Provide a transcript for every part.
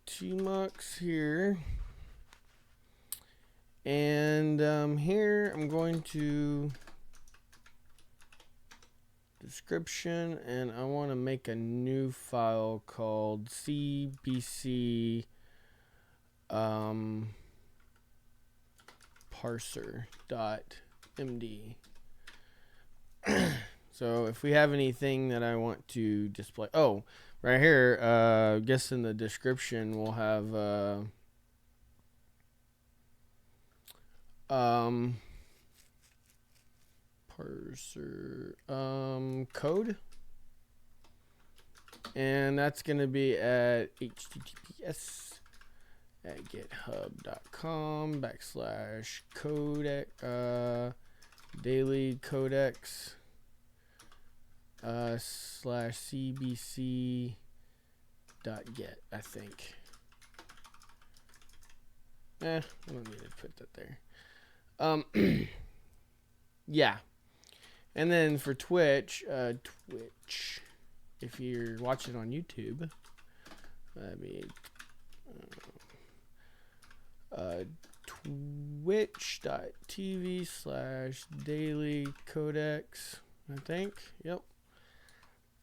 Tmux here, and here I'm going to description, and I want to make a new file called cbc parser.md. So if we have anything that I want to display, oh, right here, I guess in the description we'll have parser code, and that's gonna be at https at github.com/codec daily codex /cbc .get, I think. I don't need to put that there. Yeah. And then for Twitch, if you're watching on YouTube, that'd be twitch.tv/daily codex, I think. Yep.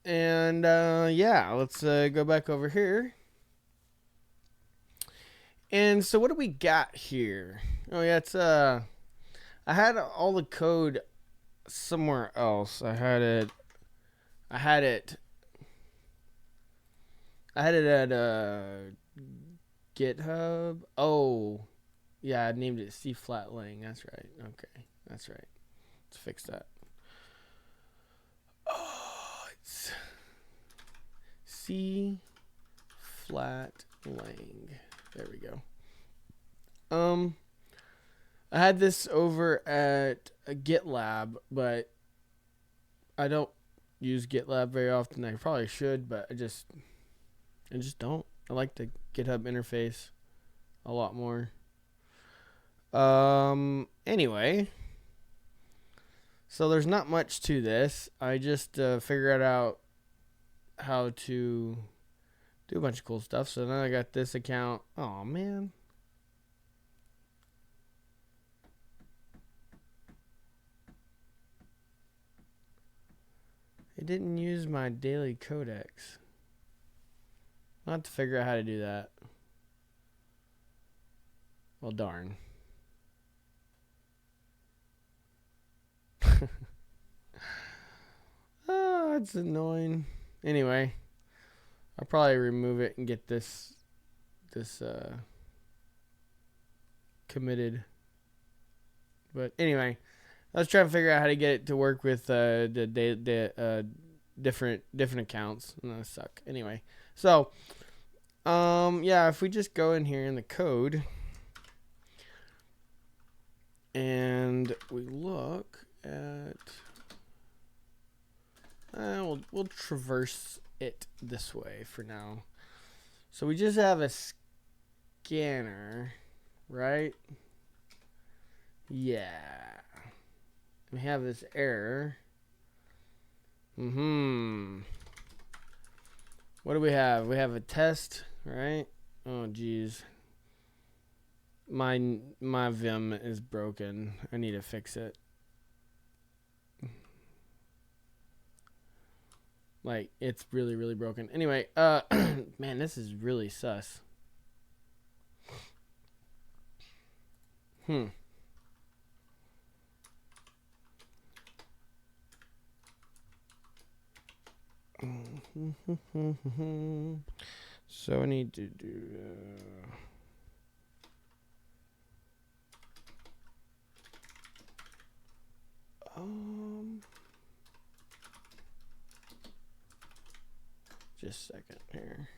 And yeah, let's go back over here. And so what do we got here? Oh yeah, it's I had all the code somewhere else. I had it at GitHub. Oh, yeah, I named it C flat lang. That's right. Okay, that's right. Let's fix that. Oh, it's C flat lang. There we go. I had this over at a GitLab, but I don't use GitLab very often. I probably should, but I just don't. I like the GitHub interface a lot more. Anyway, so there's not much to this. I just figured out how to do a bunch of cool stuff. So now I got this account. Oh man. It didn't use my daily codex. I'll have to figure out how to do that. Well, darn. Oh, that's annoying. Anyway, I'll probably remove it and get this committed. But anyway, let's try to figure out how to get it to work with the different accounts. No, suck. Anyway, so yeah, if we just go in here in the code and we look at we'll traverse it this way for now. So we just have a scanner, right? Yeah. We have this error. What do we have? We have a test, right? Oh geez. My Vim is broken. I need to fix it. Like, it's really, really broken. Anyway, man, this is really sus. So I need to do just a second here.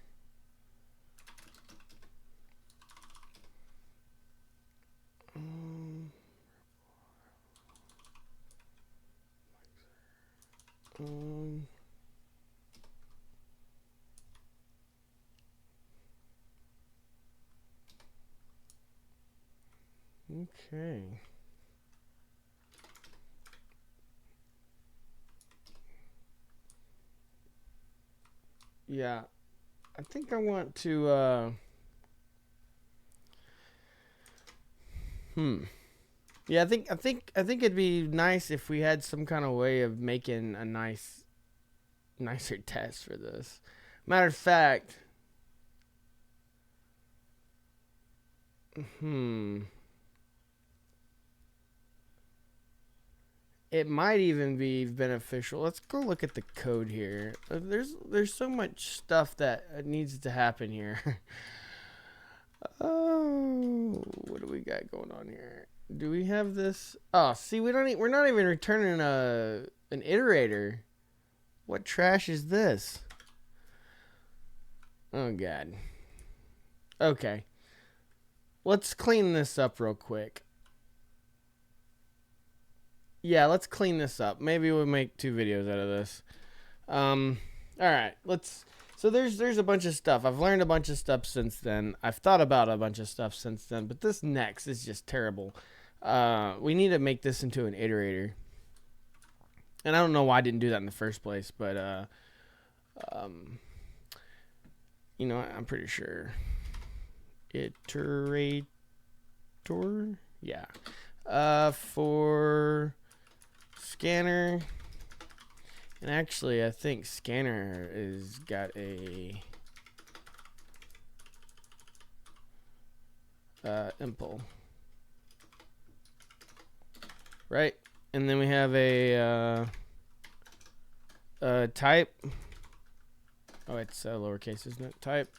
Okay. Yeah. I think I want to. Yeah, I think it'd be nice if we had some kind of way of making a nicer test for this. Matter of fact, it might even be beneficial. Let's go look at the code here. There's so much stuff that needs to happen here. Oh, what do we got going on here? Do we have this? Oh, see, we're not even returning an iterator. What trash is this? Oh god. Okay. Let's clean this up real quick. Yeah, let's clean this up. Maybe we'll make 2 videos out of this. All right. So there's a bunch of stuff. I've learned a bunch of stuff since then. I've thought about a bunch of stuff since then, but this next is just terrible. We need to make this into an iterator. And I don't know why I didn't do that in the first place, but you know, I'm pretty sure iterator, yeah. For scanner, and actually I think scanner is got a impl, right? And then we have a type. Oh, it's lowercase, isn't it? Type.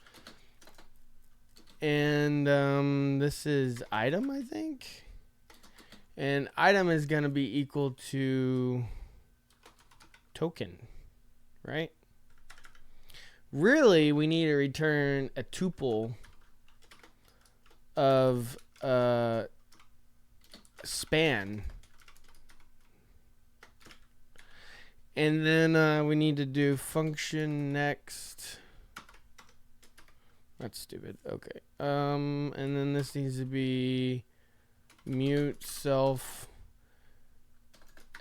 And this is item, I think. And item is going to be equal to token, right? Really, we need to return a tuple of span. And then we need to do function next. That's stupid. Okay. And then this needs to be mute self.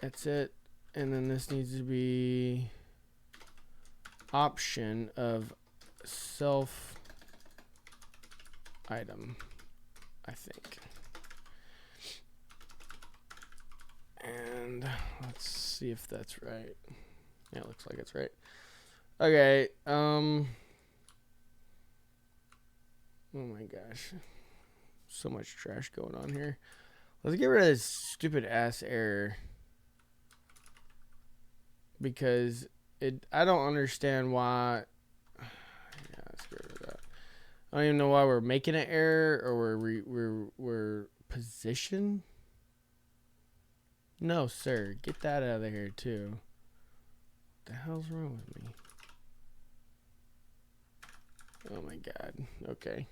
That's it. And then this needs to be option of self item, I think. And let's see if that's right. Yeah, it looks like it's right. Okay. Oh my gosh. So much trash going on here. Let's get rid of this stupid ass error. Because I don't understand why. Yeah, let's get rid of that. I don't even know why we're making an error or we're position. No, sir. Get that out of here too. What the hell's wrong with me? Oh my god. Okay.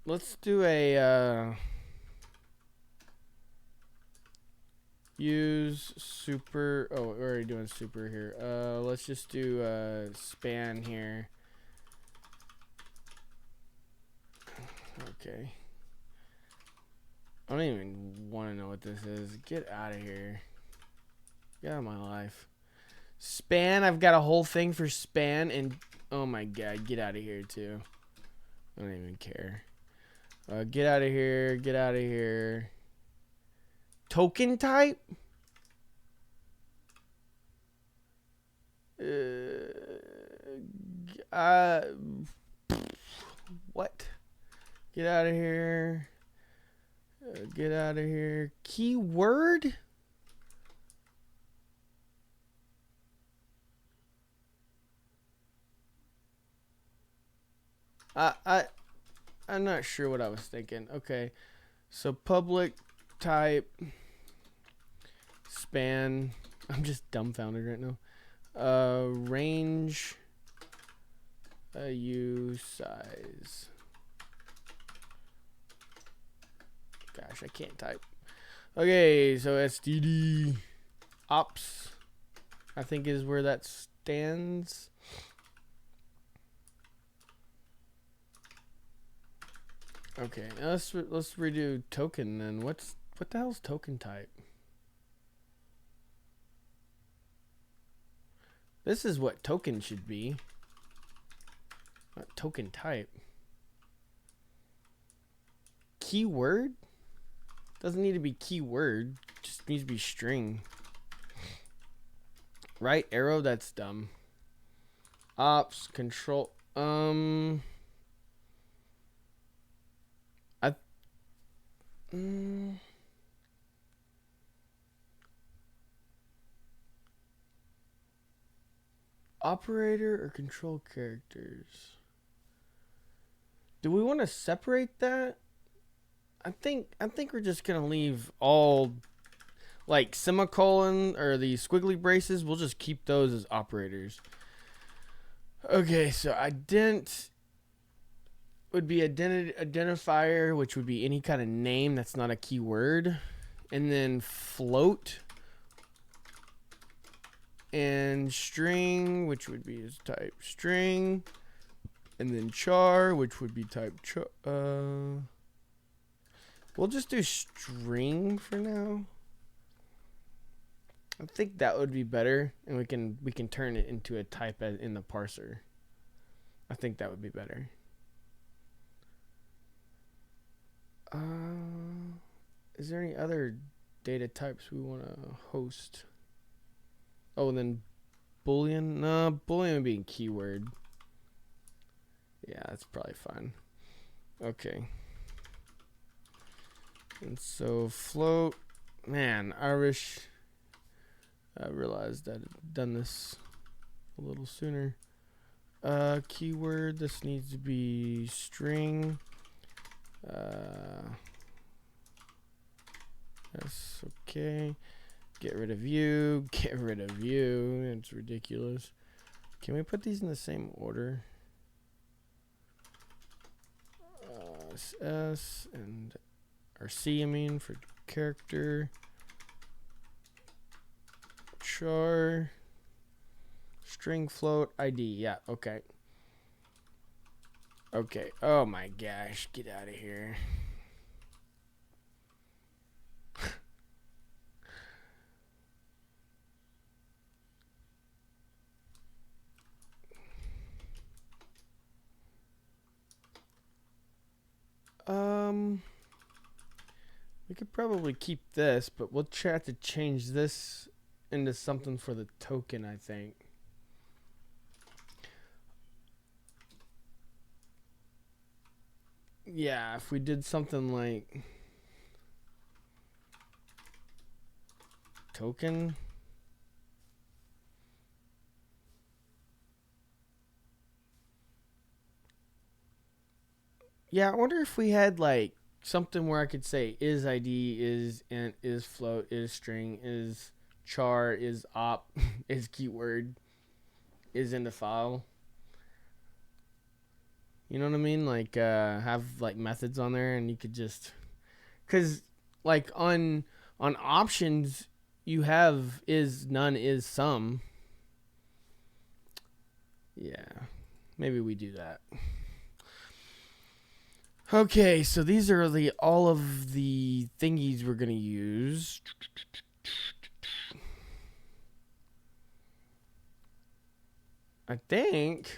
Let's do a use super. Oh, we're already doing super here. Let's just do span here. Okay. I don't even want to know what this is. Get out of here. Get out of my life. Span. I've got a whole thing for span, and oh my god, get out of here too. I don't even care. Get out of here. Get out of here. Token type? What? Get out of here. Get out of here. Keyword? I'm not sure what I was thinking. Okay. So public type span. I'm just dumbfounded right now. Range U size. Gosh, I can't type. Okay, so std ops, I think, is where that stands. Okay, let's redo token then. What the hell's token type? This is what token should be. Not token type. Keyword? Doesn't need to be keyword. Just needs to be string. Right arrow? That's dumb. Ops, control. Operator or control characters? Do we want to separate that? I think we're just gonna leave all like semicolon or the squiggly braces. We'll just keep those as operators. Okay, so ident would be identifier, which would be any kind of name that's not a keyword, and then float and string, which would be his type string, and then char, which would be type char. We'll just do string for now. I think that would be better, and we can turn it into a type in the parser. I think that would be better. Is there any other data types we want to host? Oh, and then Boolean. No, Boolean would be a keyword. Yeah, that's probably fine. Okay. And so float. Man, I wish I realized I'd done this a little sooner. Keyword. This needs to be string. That's okay. Get rid of you. Get rid of you. It's ridiculous. Can we put these in the same order? S and or C, I mean, for character. Char. String float ID. Yeah, okay. Okay. Oh my gosh. Get out of here. We could probably keep this, but we'll try to change this into something for the token, I think. Yeah, if we did something like token. Yeah, I wonder if we had like something where I could say is ID, is int, is float, is string, is char, is op, is keyword, is in the file. You know what I mean? Like have like methods on there, and you could just, cause like on options you have is, none, is, some. Yeah, maybe we do that. Okay, so these are all of the thingies we're gonna use. I think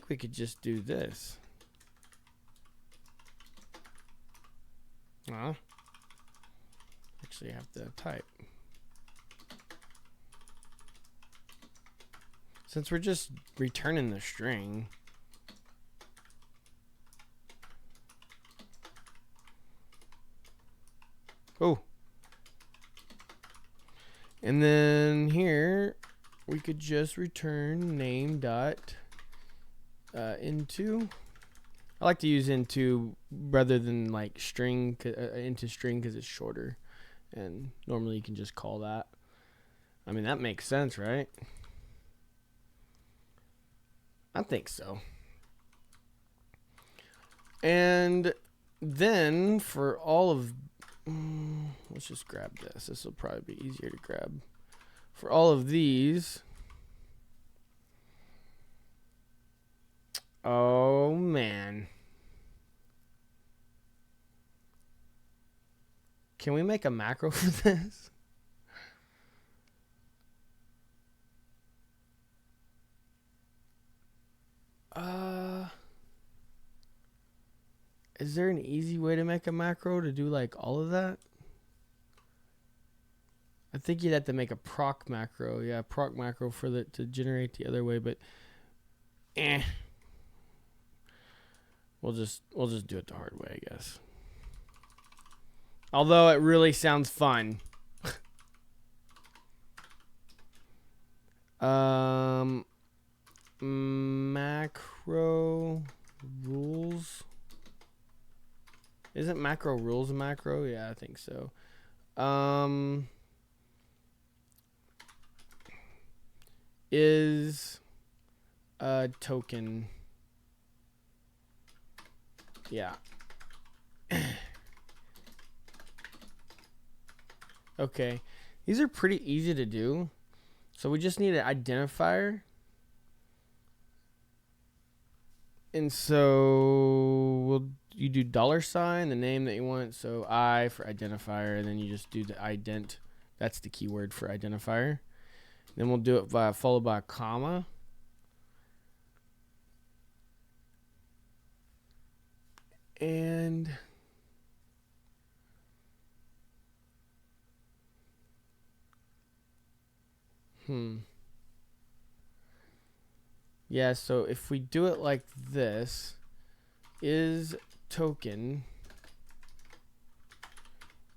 we could just do this. Actually, I have to type. Since we're just returning the string. Oh. And then here we could just return name dot into. I like to use into rather than like string into string because it's shorter, and normally you can just call that. I mean, that makes sense, right? I think so. And then for all of let's just grab this. This will probably be easier to grab. For all of these. Oh, man. Can we make a macro for this? Is there an easy way to make a macro to do like all of that? I think you'd have to make a proc macro. Yeah, proc macro for the to generate the other way, but we'll just do it the hard way, I guess. Although it really sounds fun. Macro rules. Isn't macro rules a macro? Yeah, I think so. Is a token. Yeah. Okay. These are pretty easy to do. So we just need an identifier. And so you do $, the name that you want. So I for identifier, and then you just do the ident. That's the keyword for identifier. Then we'll do it followed by a comma. And yeah, so if we do it like this, is token,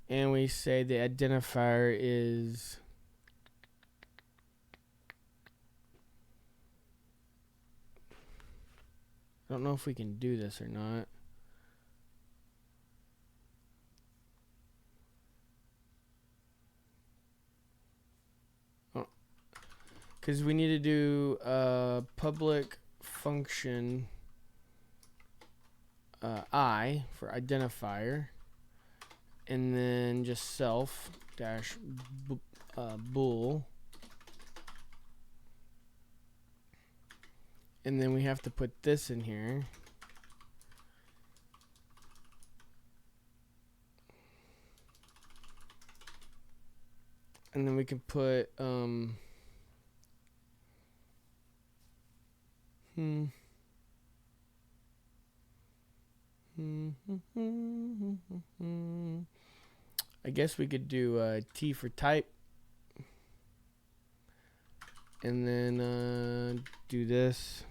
and we say the identifier is I don't know if we can do this or not. Because we need to do a public function I for identifier, and then just self dash bool, and then we have to put this in here. And then we can put I guess we could do T for type, and then do this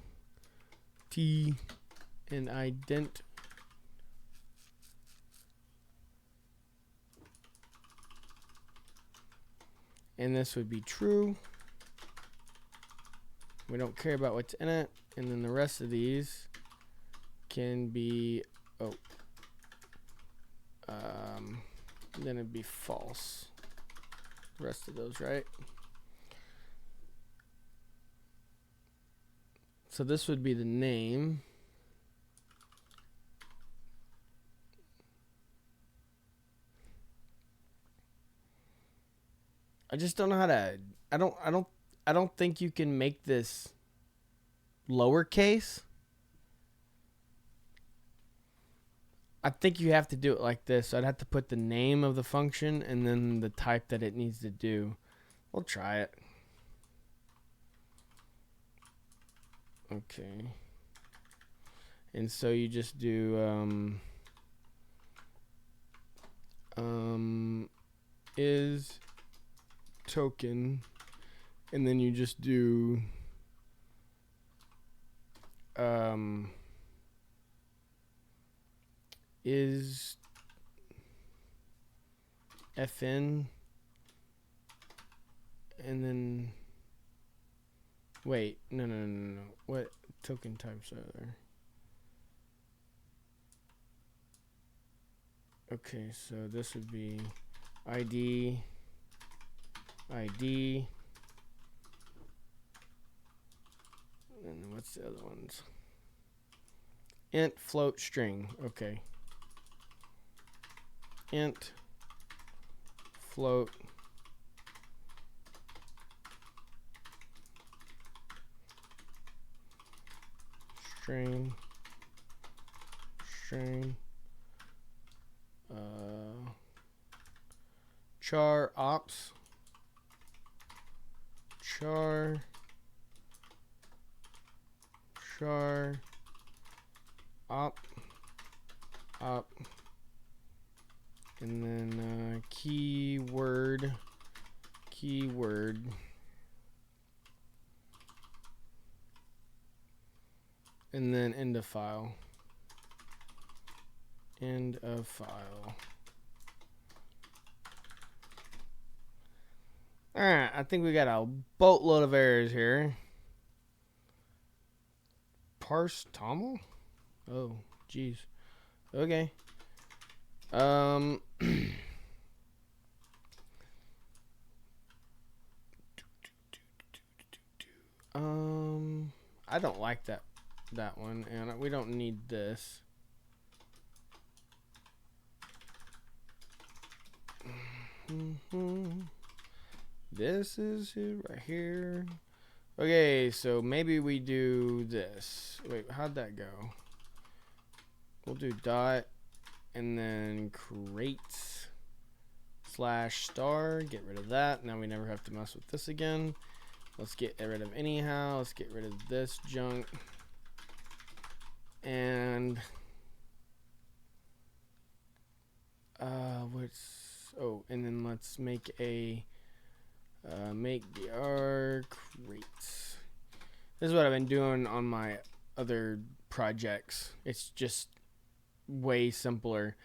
T and ident, and this would be true. We don't care about what's in it, and then the rest of these can be then it'd be false. The rest of those, right? So this would be the name. I just don't know how to. I don't think you can make this lowercase. I think you have to do it like this. So I'd have to put the name of the function and then the type that it needs to do. We'll try it. Okay. And so you just do is token, and then you just do is FN, and then wait, no, what token types are there? Okay, so this would be ID, and what's the other ones? Int, float, string. Okay. Int, float, string, char ops, char op top, and then keyword, and then end of file. End of file. Alright, I think we got a boatload of errors here. Parse TOML? Oh, jeez. Okay. I don't like that one, and we don't need this. This is it right here. Okay, so maybe we do this. Wait, how'd that go? We'll do dot and then crates /star. Get rid of that. Now we never have to mess with this again. Let's get rid of anyhow. Let's get rid of this junk. And and then let's make a make dr crates. This is what I've been doing on my other projects. It's just way simpler.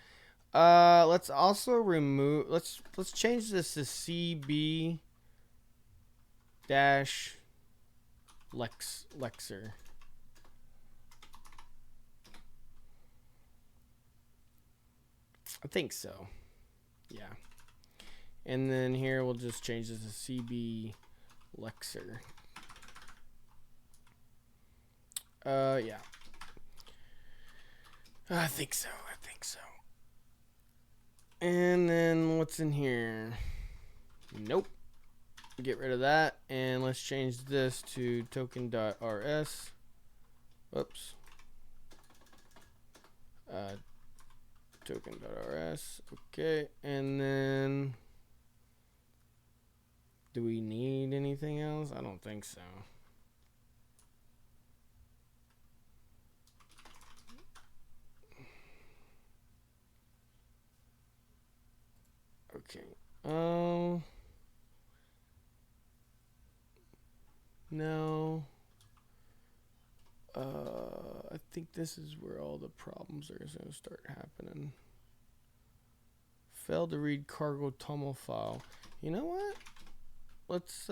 Let's also remove. Let's change this to CB dash lexer. I think so. Yeah. And then here we'll just change this to CB lexer. Yeah. I think so. And then what's in here? Nope. Get rid of that. And let's change this to token.rs. Whoops. Token.rs. Okay. And then do we need anything else? I don't think so. Okay. No. I think this is where all the problems are going to start happening. Failed to read cargo TOML file. You know what? Let's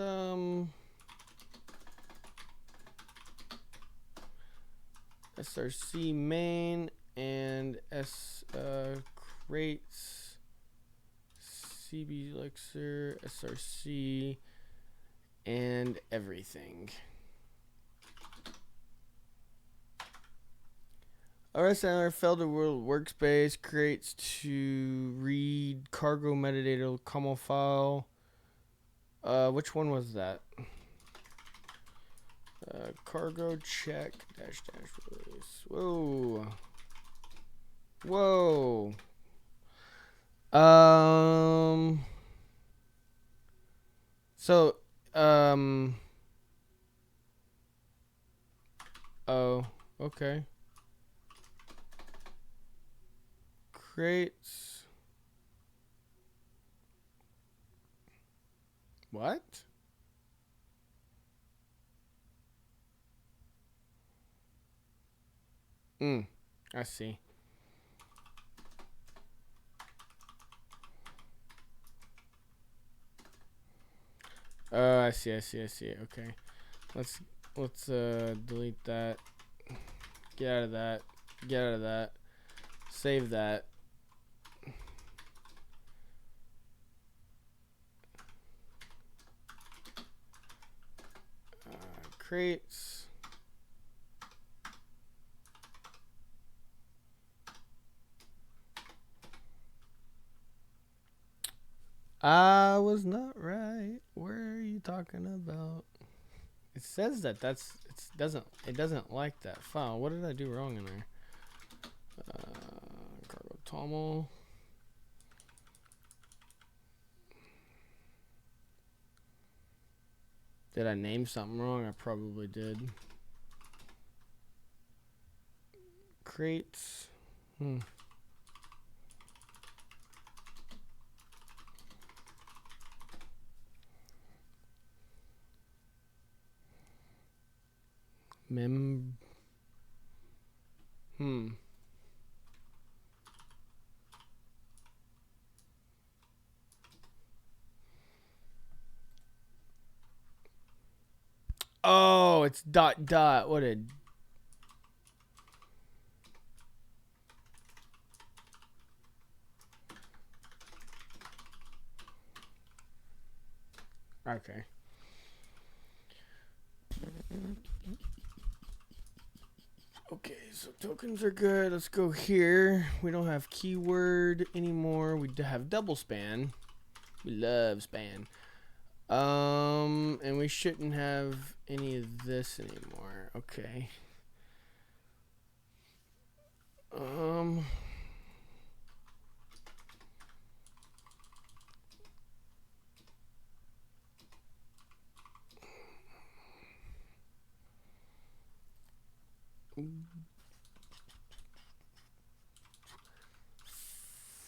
src main and crates CB lexer src and everything. RSLR failed to world workspace creates to read cargo metadata COML file. Which one was that? Cargo check dash release. Whoa. So oh, okay. Crates. What? I see. I see. Okay. Let's delete that. Get out of that. Save that. Crates. I was not right. Where are you talking about? It says that it doesn't like that file. What did I do wrong in there? Cargo TOML. Did I name something wrong? I probably did. Crates. Oh, it's dot dot. What a. Okay. Okay, so tokens are good. Let's go here. We don't have keyword anymore. We have double span. We love span. And we shouldn't have any of this anymore. Okay.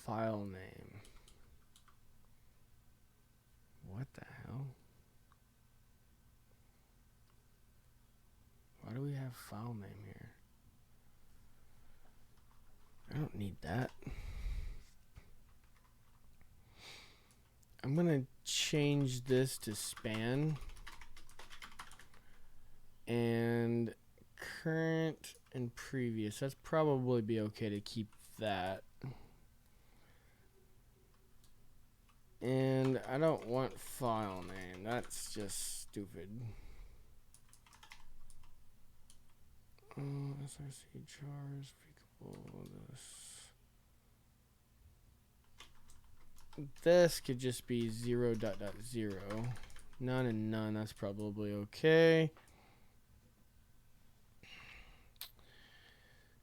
File name. What the hell? Why do we have file name here? I don't need that. I'm gonna change this to span and current and previous. That's probably be okay to keep that. And I don't want file name. That's just stupid. SRC chars, this could just be 0.0. None and none. That's probably okay.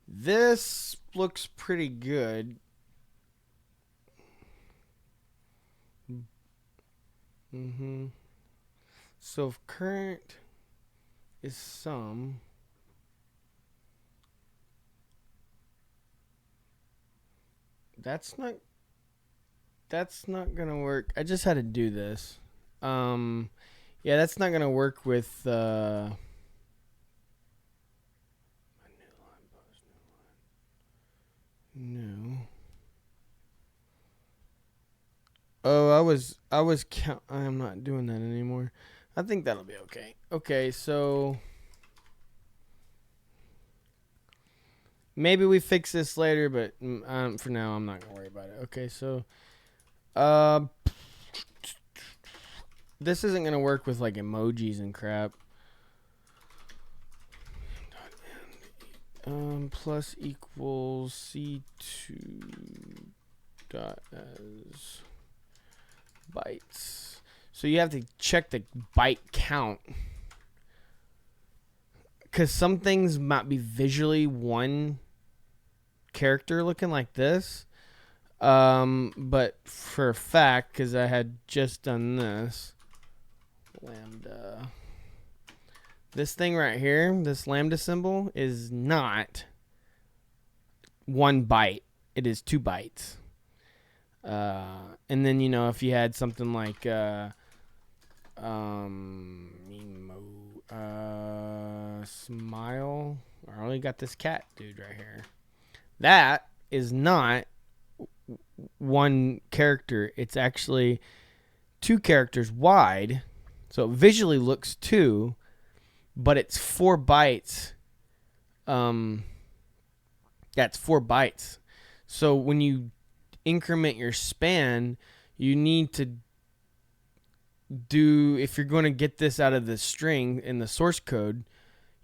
This looks pretty good. So if current is sum, that's not gonna work. I just had to do this. Yeah, that's not gonna work with new. Oh, I was I'm not doing that anymore. I think that'll be okay. Okay, so maybe we fix this later, but for now I'm not gonna worry about it. Okay, so this isn't gonna work with like emojis and crap. Plus equals C2 dot as bytes. So you have to check the byte count, because some things might be visually one character looking like this. But for a fact, because I had just done this, lambda. This thing right here, this lambda symbol, is not 1 byte. It is 2 bytes. And then, you know, if you had something like smile, I only got this cat dude right here. That is not 1 character. It's actually 2 characters wide. So it visually looks 2, but it's 4 bytes. That's 4 bytes. So when you increment your span, you need to do, if you're going to get this out of the string in the source code,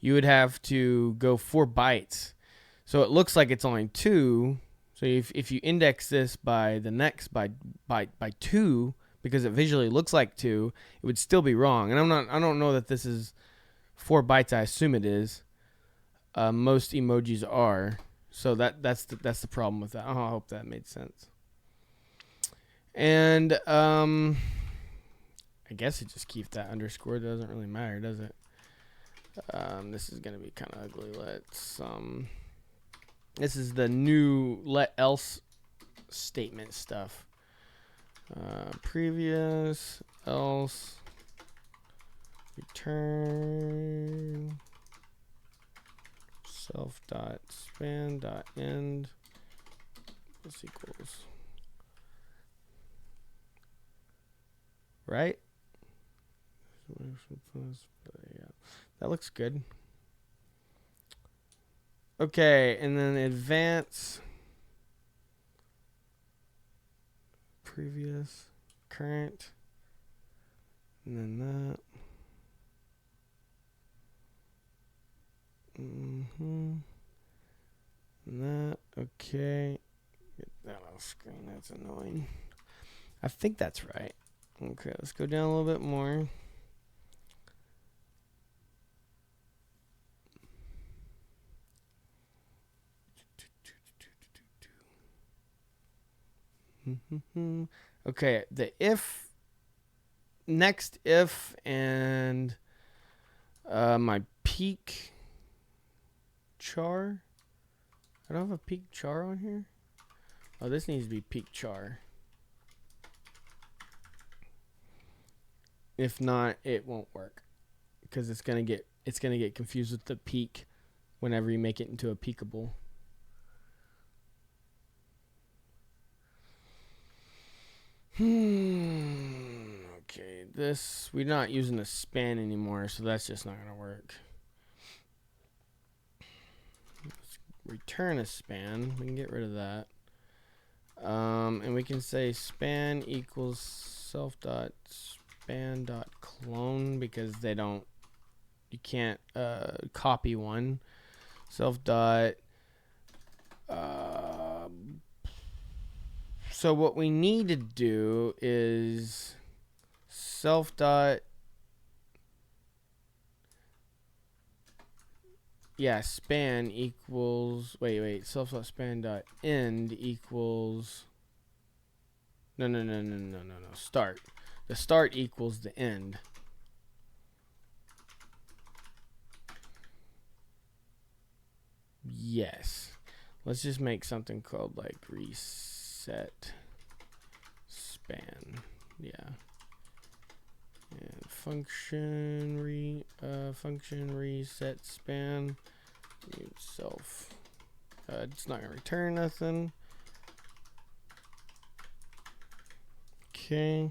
you would have to go 4 bytes. So it looks like it's only 2. So if you index this by the next by 2, because it visually looks like 2, it would still be wrong. And I don't know that this is 4 bytes. I assume it is. Most emojis are. So that's the problem with that. Oh, I hope that made sense. And I guess it just keeps that underscore. It doesn't really matter, does it? This is gonna be kind of ugly. Let's this is the new let else statement stuff. Previous else return self dot span dot end this equals, right? Yeah, that looks good. Okay, and then advance previous current, and then that. And that. Okay, get that off screen. That's annoying. I think that's right. Okay, let's go down a little bit more. Okay, the if, next if, and my peak char. I don't have a peak char on here. Oh, this needs to be peak char. If not, it won't work because it's gonna get confused with the peak whenever you make it into a peakable. Okay, this, we're not using a span anymore, so that's just not gonna work. Let's return a span. We can get rid of that. And we can say span equals self dot span dot clone because they don't, you can't copy one. Self dot. So what we need to do is self dot. Yeah, span equals, wait, self dot span dot end equals, no, start. The start equals the end. Yes. Let's just make something called like reset span. Yeah. And function reset span. Self. It's not gonna return nothing. Okay.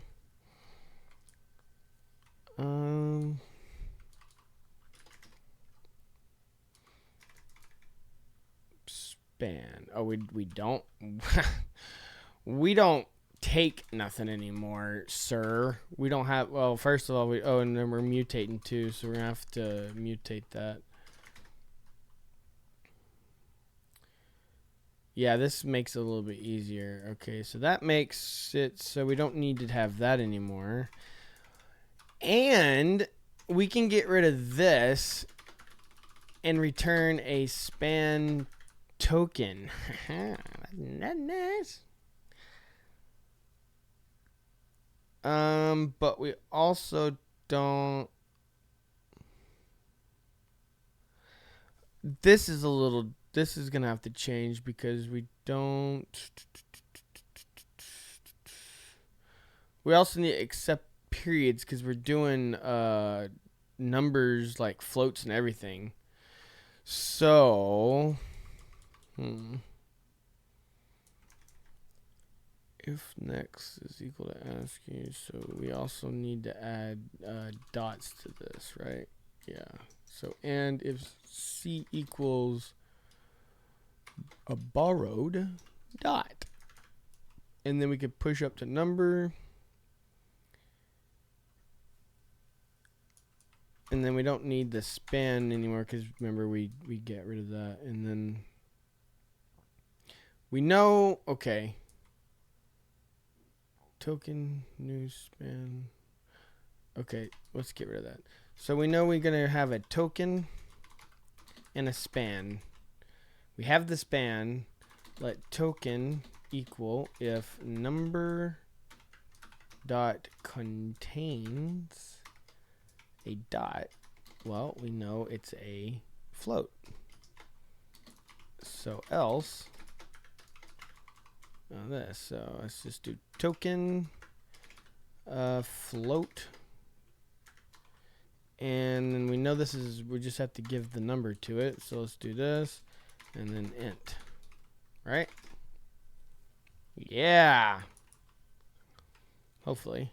Span. Oh, we don't. We don't take nothing anymore, sir. We don't have. Well, first of all, and then we're mutating too, so we're gonna have to mutate that. Yeah, this makes it a little bit easier. Okay, so that makes it so we don't need to have that anymore. And we can get rid of this and return a span token. That's nice. But we also don't. This is gonna have to change because we don't. We also need to accept periods because we're doing numbers like floats and everything. So, if next is equal to ASCII, so we also need to add dots to this, right? Yeah. So, and if C equals a borrowed dot, and then we could push up to number, and then we don't need the span anymore because remember we get rid of that, and then we know, okay, token new span. Okay, let's get rid of that. So we know we're gonna have a token and a span. We have the span. Let token equal if number dot contains a dot. Well, we know it's a float. So else on this. So let's just do token float. And then we know this is, we just have to give the number to it. So let's do this and then int, right? Yeah. Hopefully.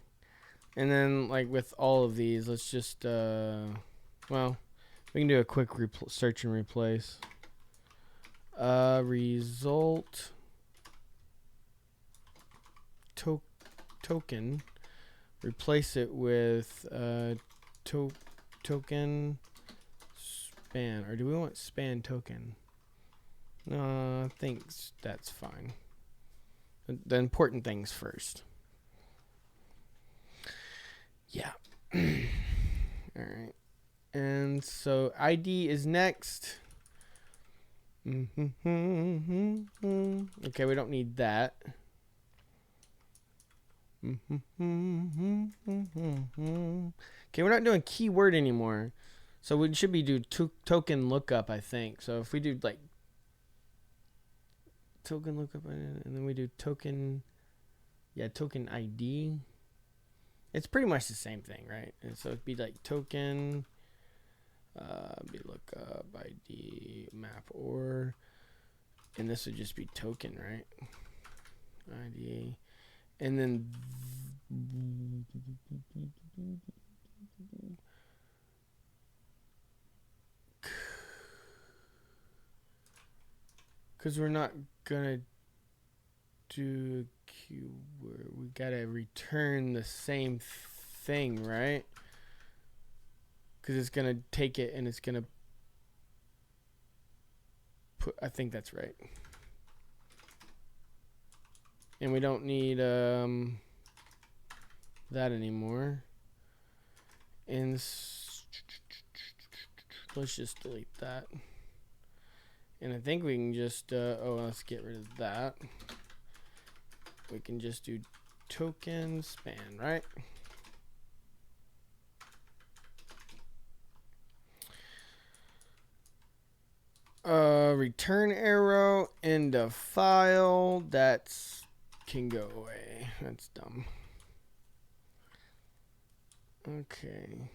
And then like with all of these, let's just, well, we can do a quick search and replace. Result token. Replace it with token span. Or do we want span token? No, I think that's fine. The important things first. Yeah. All right. And so ID is next. Okay, we don't need that. Okay, we're not doing keyword anymore. So we should be do token lookup, I think. So if we do like token lookup and then we do token, yeah, token ID. It's pretty much the same thing, right? And so it'd be like token, be lookup ID map or, and this would just be token, right? ID, and then because we're not gonna do keyword, we gotta return the same thing, right? Because it's gonna take it and it's gonna put, I think that's right. And we don't need that anymore. And let's just delete that. And I think we can just let's get rid of that. We can just do token span, right? Return arrow, end of file. That's can go away. That's dumb. Okay.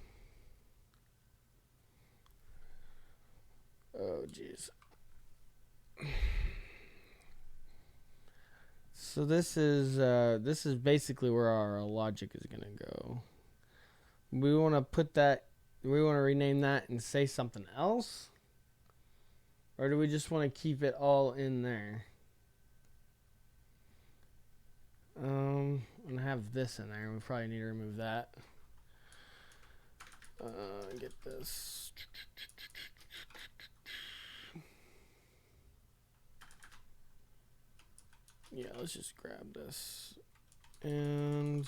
Oh jeez. So this is basically where our logic is gonna go. We want to put that. We want to rename that and say something else, or do we just want to keep it all in there? I'm gonna have this in there. We probably need to remove that. Get this. Yeah, let's just grab this and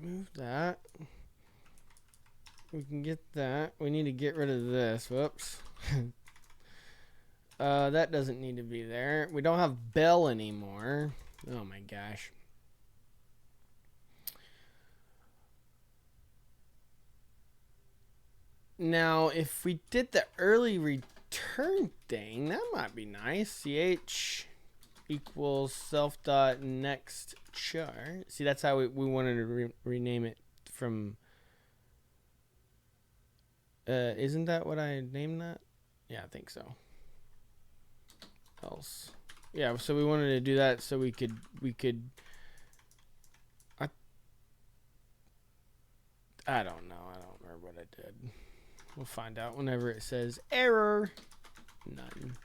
remove that. We can get that. We need to get rid of this. Whoops. That doesn't need to be there. We don't have bell anymore. Oh my gosh. Now, if we did the early return thing, that might be nice. Ch equals self dot next char. See, that's how we wanted to rename it from. Isn't that what I named that? Yeah, I think so. Else. Yeah, so we wanted to do that so we could I don't know. I don't remember what I did. We'll find out whenever it says error. None.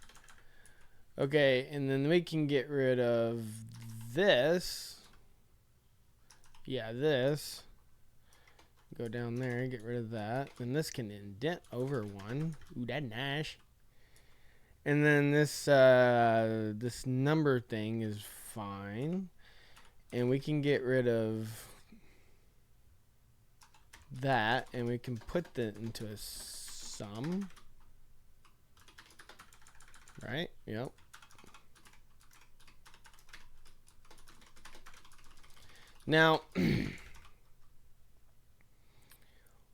Okay, and then we can get rid of this. Yeah, this. Go down there, get rid of that. And this can indent over one. Ooh, that's nice. And then this this number thing is fine. And we can get rid of that, and we can put that into a sum. Right? Yep. Now,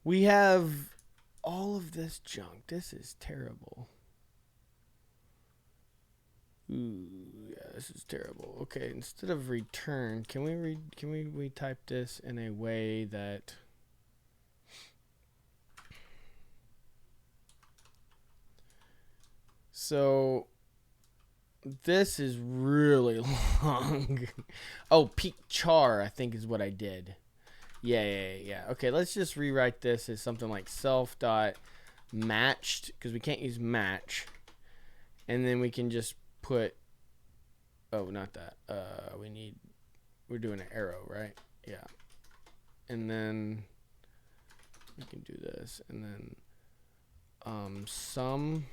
we have all of this junk. This is terrible. Ooh, yeah, this is terrible. Okay, instead of return, can we type this in a way that so this is really long. Oh, peak char, I think is what I did. Yeah. Okay, let's just rewrite this as something like self dot matched, because we can't use match. And then we can just put, oh, not that. We're doing an arrow, right? Yeah. And then we can do this, and then sum.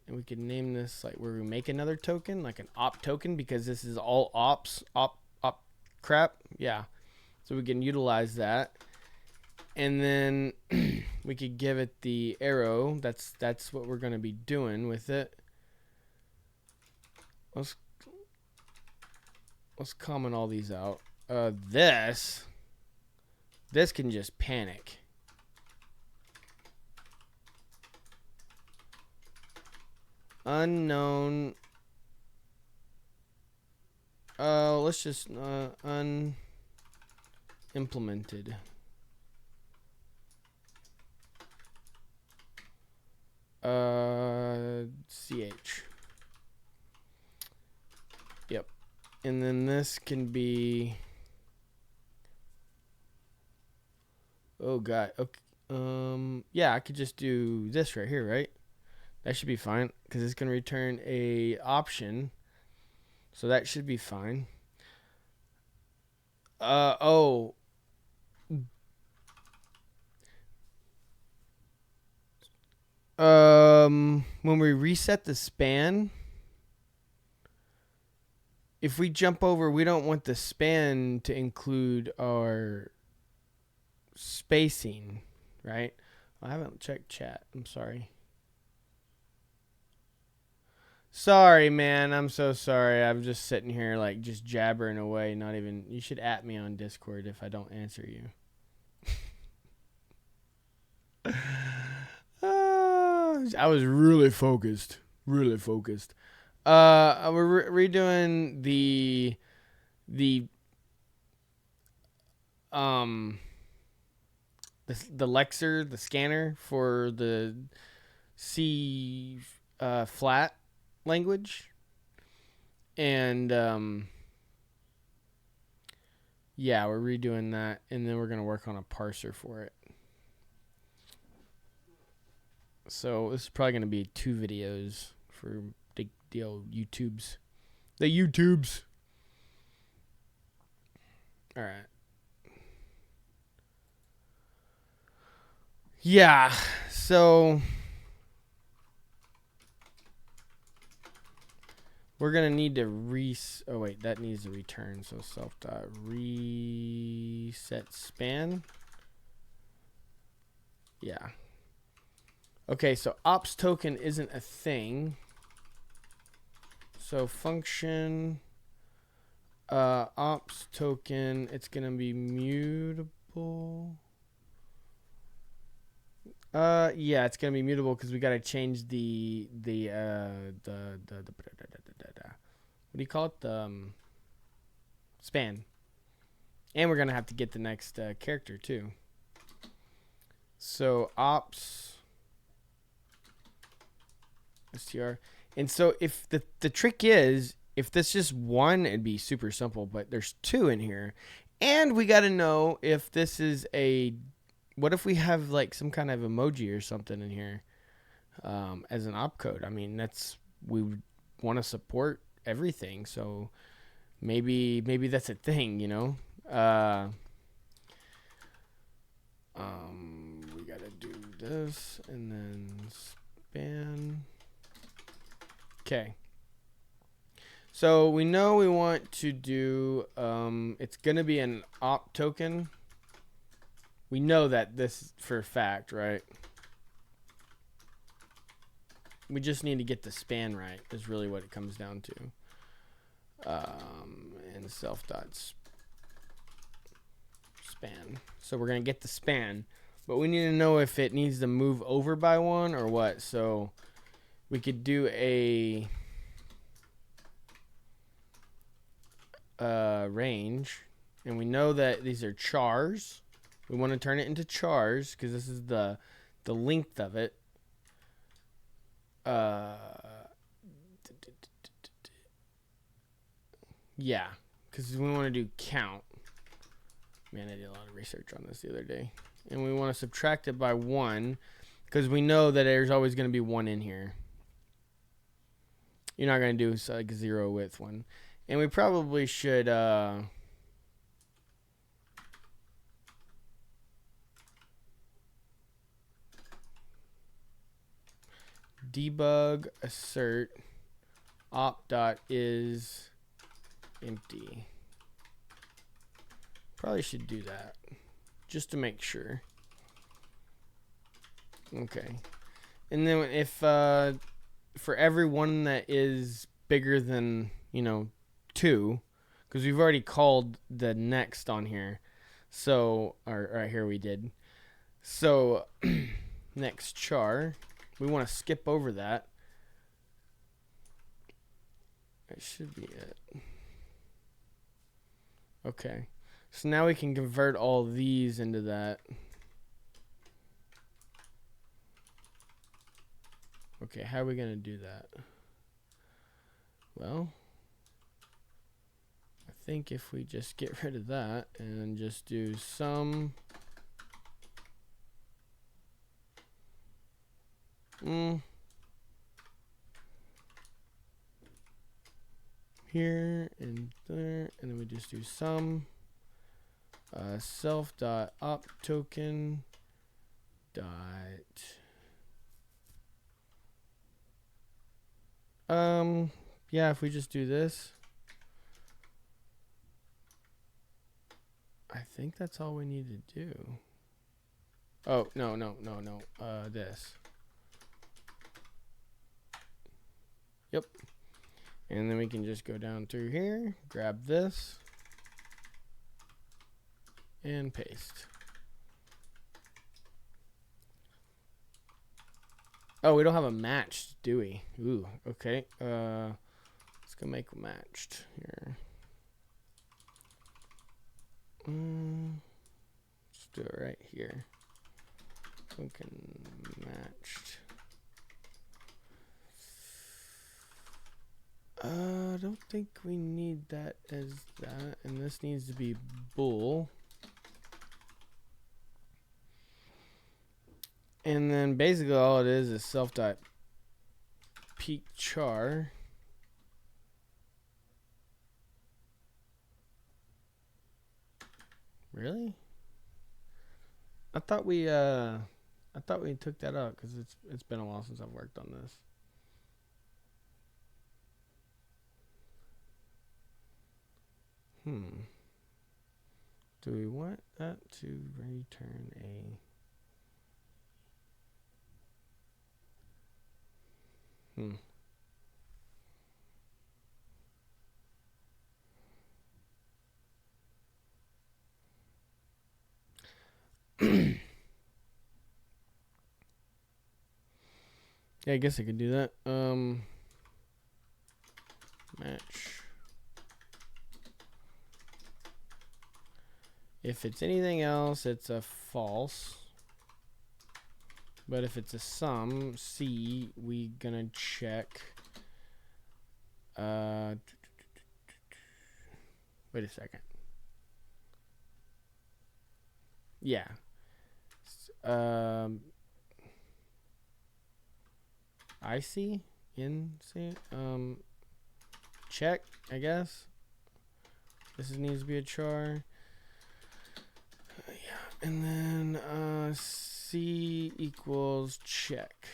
And we can name this like where we make another token, like an op token, because this is all op crap. Yeah. So we can utilize that. And then we could give it the arrow. That's what we're going to be doing with it. Let's comment all these out. This can just panic. Unknown. Let's just unimplemented. CH. Yep. And then this can be, oh god. Okay. Yeah, I could just do this right here, right? That should be fine, because it's going to return a option. So that should be fine. Oh. When we reset the span, if we jump over, we don't want the span to include our spacing, right? I haven't checked chat. I'm sorry. Sorry, man. I'm so sorry. I'm just sitting here like just jabbering away. Not even. You should at me on Discord if I don't answer you. I was really focused. Really focused. We're redoing the Lexer, the scanner for the C flat language, and yeah, we're redoing that, and then we're gonna work on a parser for it. So this is probably gonna be 2 videos for the old YouTubes. The YouTubes. All right. Yeah. So we're gonna need to oh wait, that needs to return. So self dot reset span. Yeah. Okay, so ops token isn't a thing. So function ops token, it's gonna be mutable. Yeah, it's gonna be mutable because we gotta change the what do you call it, the span, and we're gonna have to get the next character too. So ops str, and so if the trick is, if this just 1, it'd be super simple, but there's 2 in here, and we gotta know if this is a, what if we have like some kind of emoji or something in here as an opcode? I mean, we want to support everything, so maybe that's a thing, you know. We gotta do this and then span. Okay. So we know we want to do, it's gonna be an op token. We know that this for a fact, right? We just need to get the span right, is really what it comes down to. And self dot span. So we're going to get the span, but we need to know if it needs to move over by 1 or what. So we could do a range, and we know that these are chars. We want to turn it into chars because this is the length of it. Yeah, because we want to do count. Man, I did a lot of research on this the other day. And we want to subtract it by 1 because we know that there's always going to be 1 in here. You're not going to do like 0 with 1. And we probably should debug assert op.is empty. Probably should do that just to make sure. Okay. And then if for every one that is bigger than, 2, because we've already called the next on here. So, or right here we did. So, next char, we want to skip over that. That should be it. Okay. So now we can convert all these into that. Okay, how are we going to do that? Well, I think if we just get rid of that and just do sum here and there, and then we just do sum self.opToken yeah, if we just do this, I think that's all we need to do. Oh, no, this. Yep. And then we can just go down through here, grab this, and paste. Oh, we don't have a matched, do we? Ooh, okay. Let's go make a matched here. Let's do it right here. Token matched. I don't think we need that as that, and this needs to be bool. And then basically all it is self.peak char. Really? I thought we took that out because it's been a while since I've worked on this. Do we want that to return a Yeah, I guess I could do that. Match. If it's anything else, it's a false. But if it's a sum, C, we gonna check. Wait a second. Yeah. I see in see check, I guess. This needs to be a char. Yeah, and then C equals check.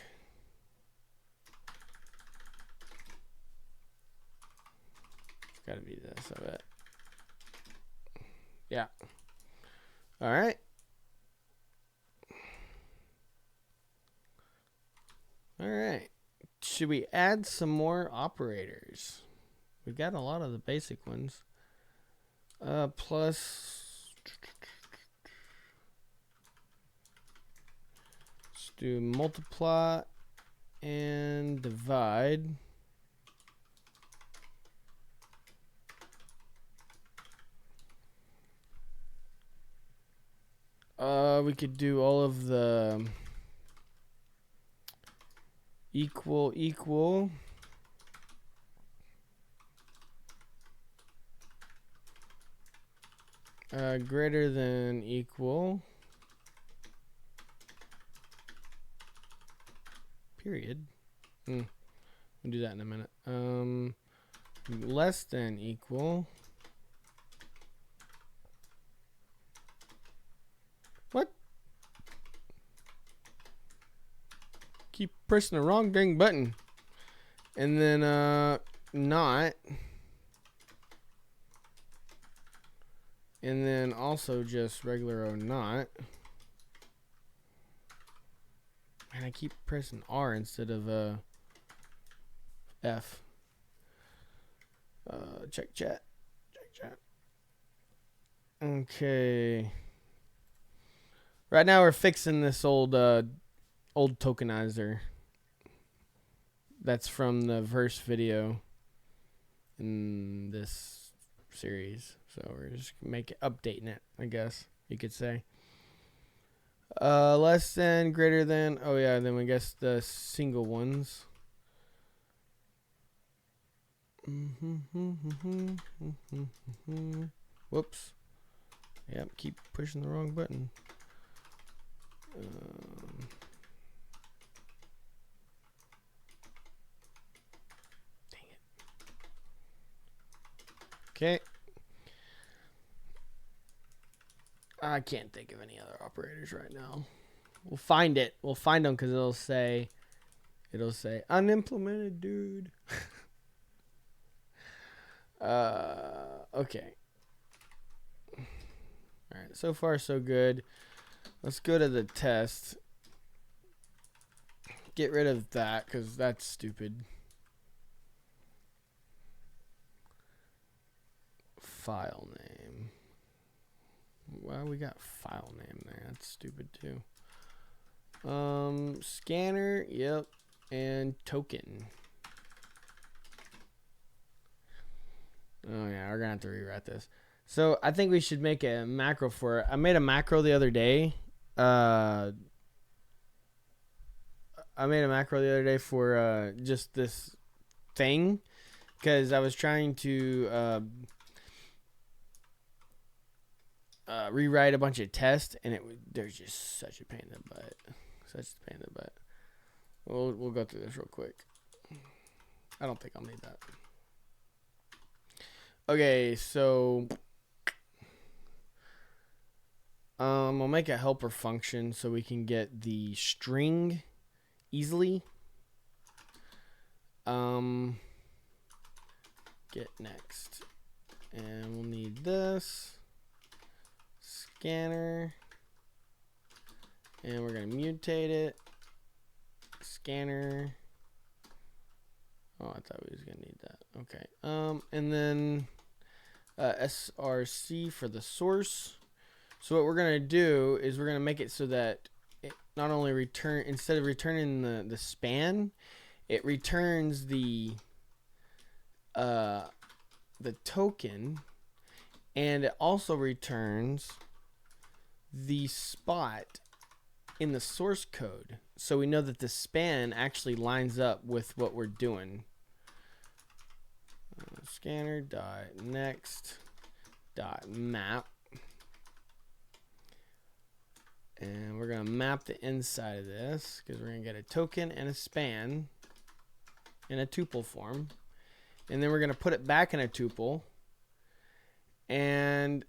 It's gotta be this, I bet. Yeah. All right. All right. Should we add some more operators? We've got a lot of the basic ones. Plus, let's do multiply and divide. We could do all of the equal. Greater than equal. Period. We'll do that in a minute. Less than equal. What? Keep pressing the wrong dang button. And then not. And then also just regular O not. And I keep pressing R instead of F. Check chat. Check chat. Okay. Right now we're fixing this old tokenizer. That's from the verse video in this series. So we're just updating it, I guess you could say. Less than, greater than. Oh yeah, then we guess the single ones. Whoops. Yep, keep pushing the wrong button. Dang it. Okay. I can't think of any other operators right now. We'll find it. We'll find them because it'll say unimplemented, dude. Okay. All right. So far, so good. Let's go to the test. Get rid of that because that's stupid. File name. Well, we got file name there. That's stupid too. Scanner, yep, and token. Oh yeah, we're gonna have to rewrite this. So I think we should make a macro for it. I made a macro the other day. For just this thing because I was trying to rewrite a bunch of tests, and there's just such a pain in the butt. We'll go through this real quick. I don't think I'll need that. Okay, so I'll make a helper function so we can get the string easily. Get next, and we'll need this scanner, and we're gonna mutate it. Scanner. Oh, I thought we was gonna need that. Okay. And then src for the source. So what we're gonna do is we're gonna make it so that it not only instead of returning the span, it returns the token, and it also returns the spot in the source code, so we know that the span actually lines up with what we're doing. Scanner dot next dot map, and we're gonna map the inside of this because we're gonna get a token and a span in a tuple form, and then we're gonna put it back in a tuple, and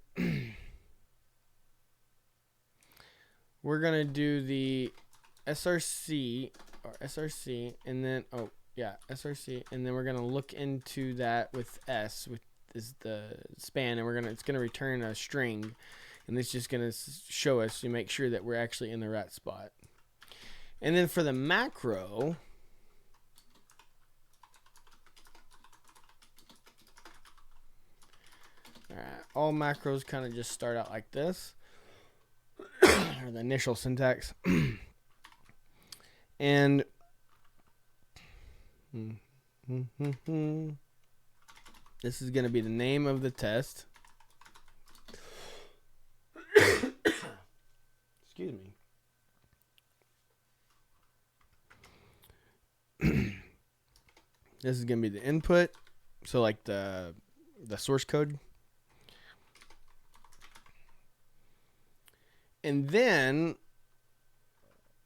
we're gonna do the src, and then src, and then we're gonna look into that with s, which is the span, and it's gonna return a string, and it's just gonna show us to make sure that we're actually in the right spot. And then for the macro, all macros kind of just start out like this. Or the initial syntax. And This is going to be the name of the test. Excuse me. This is going to be the input. So like the source code. And then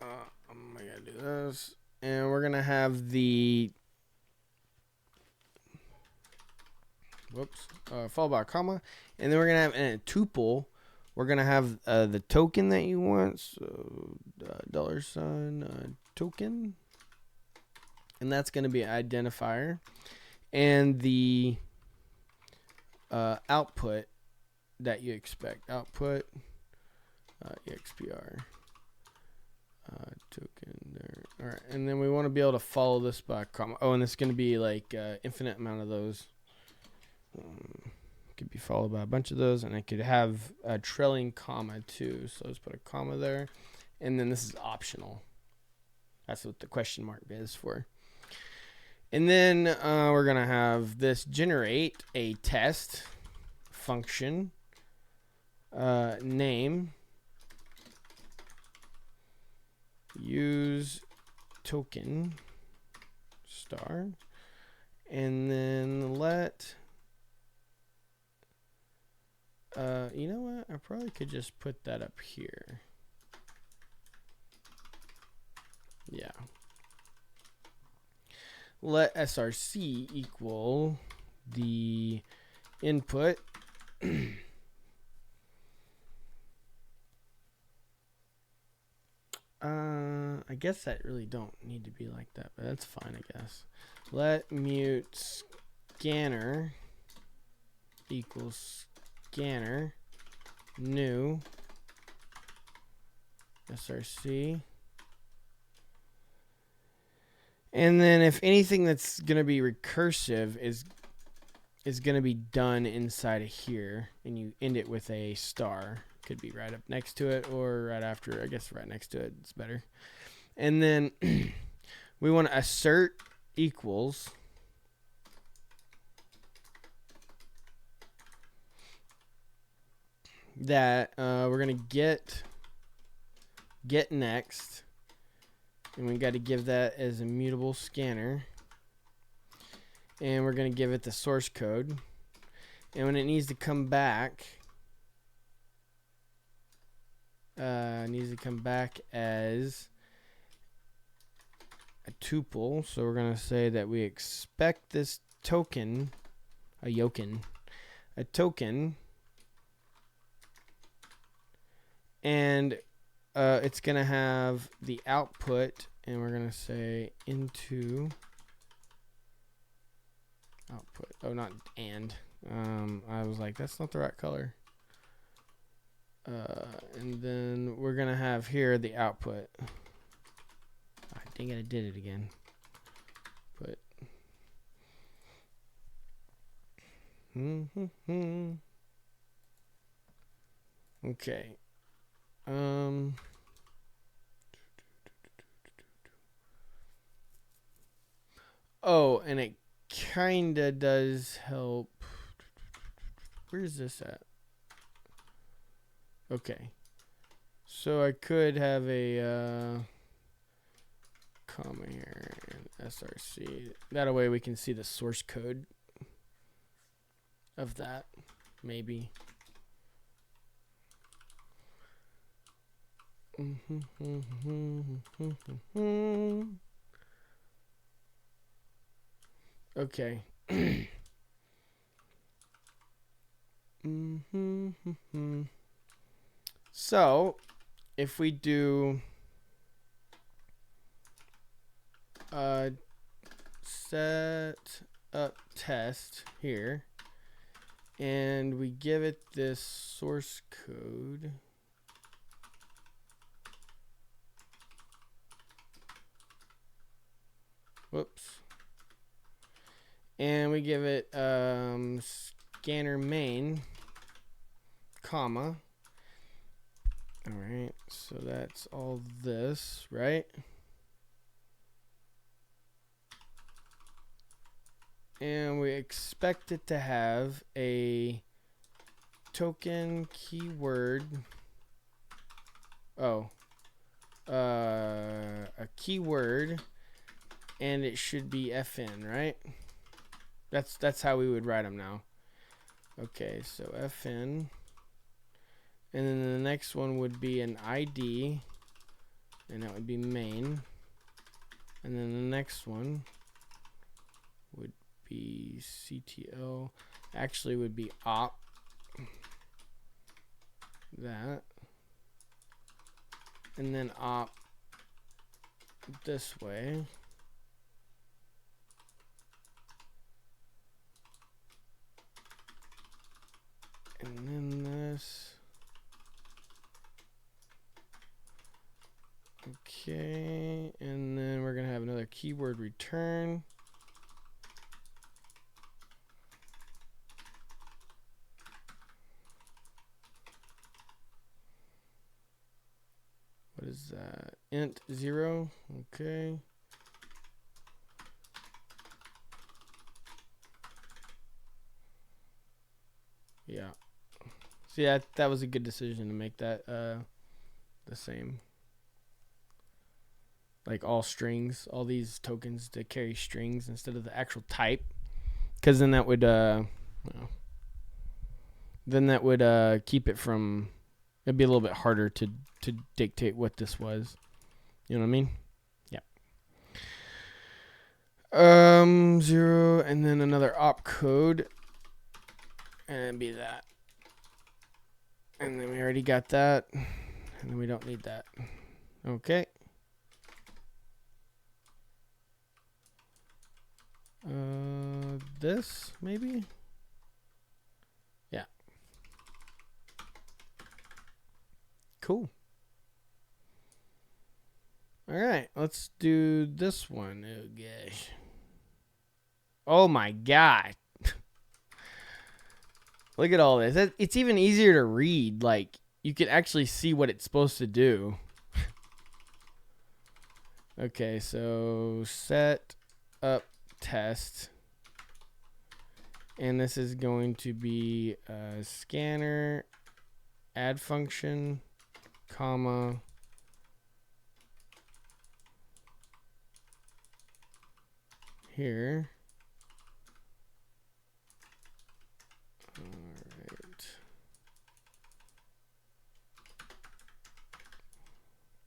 I'm going to do this. And we're going to have the followed by a comma. And then we're going to have in a tuple, we're going to have the token that you want. So $, token. And that's going to be an identifier. And the output that you expect. Output expr token there. All right, and then we want to be able to follow this by a comma. Oh, and it's going to be like infinite amount of those. Could be followed by a bunch of those, and it could have a trailing comma too. So let's put a comma there, and then this is optional. That's what the question mark is for. And then we're going to have this generate a test function name use token star, and then let you know what, I probably could just put that up here. Yeah. Let src equal the input I guess that really don't need to be like that, but that's fine, I guess. Let mute scanner equals scanner new src. And then if anything that's going to be recursive is going to be done inside of here, and you end it with a star. Could be right up next to it or right after. I guess right next to it is better. And then we want to assert equals that we're going to get next. And we got to give that as a mutable scanner. And we're going to give it the source code. And when it needs to come back, as a tuple. So we're going to say that we expect this token, a token, and it's going to have the output, and we're going to say into output. Oh, not and. I was like, that's not the right color. And then we're going to have here the output. Oh, dang it, I did it again. Put. Okay. Oh, and it kinda does help. Where's this at? Okay. So I could have a comma here and src. That way we can see the source code of that, maybe. Okay. So, if we do set up test here, and we give it this source code. Whoops. And we give it scanner main, comma. All right, so that's all this, right? And we expect it to have a token keyword. Oh, a keyword, and it should be FN, right? That's how we would write them now. Okay, so FN, and then the next one would be an ID, and that would be main, and then the next one would be CTL. Actually, would be op. That, and then op this way. And then this. Okay, and then we're gonna have another keyword return. What is that? Int 0. Okay. Yeah. See, that was a good decision to make that the same. Like all strings, all these tokens to carry strings instead of the actual type, because then that would keep it from. It'd be a little bit harder to dictate what this was. You know what I mean? Yeah. 0, and then another opcode, and it'd be that. And then we already got that, and then we don't need that. Okay. This maybe? Yeah. Cool. All right, let's do this one. Oh gosh. Oh my god. Look at all this. It's even easier to read. Like, you can actually see what it's supposed to do. Okay, so set up test. And this is going to be a scanner, add function, comma, here.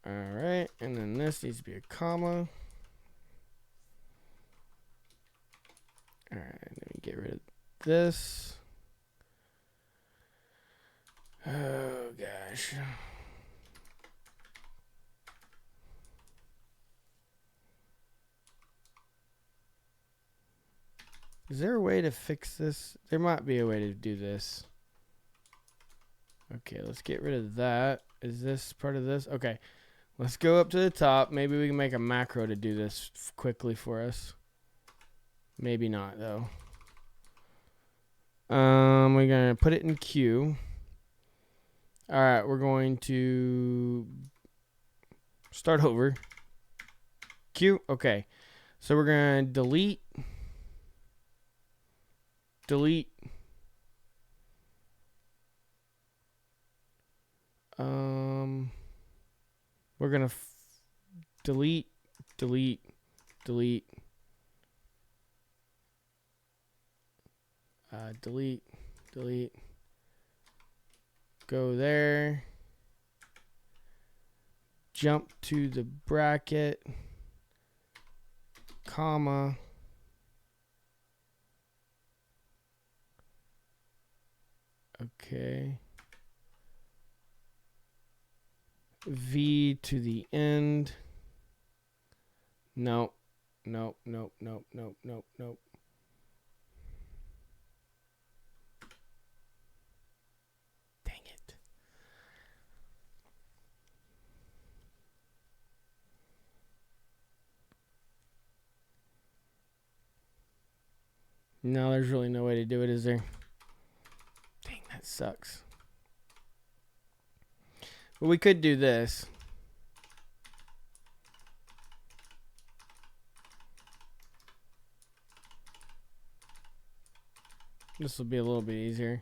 All right, and then this needs to be a comma. All right, let me get rid of this. Oh gosh. Is there a way to fix this? There might be a way to do this. Okay, let's get rid of that. Is this part of this? Okay, let's go up to the top. Maybe we can make a macro to do this quickly for us. Maybe not, though. We're going to put it in queue. All right, we're going to start over. Queue. Okay, so we're going to delete. We're gonna delete. Delete. Go there. Jump to the bracket, comma. Okay. V to the end. Nope. Dang it. No, there's really no way to do it, is there? Dang, that sucks. But we could do this. This will be a little bit easier.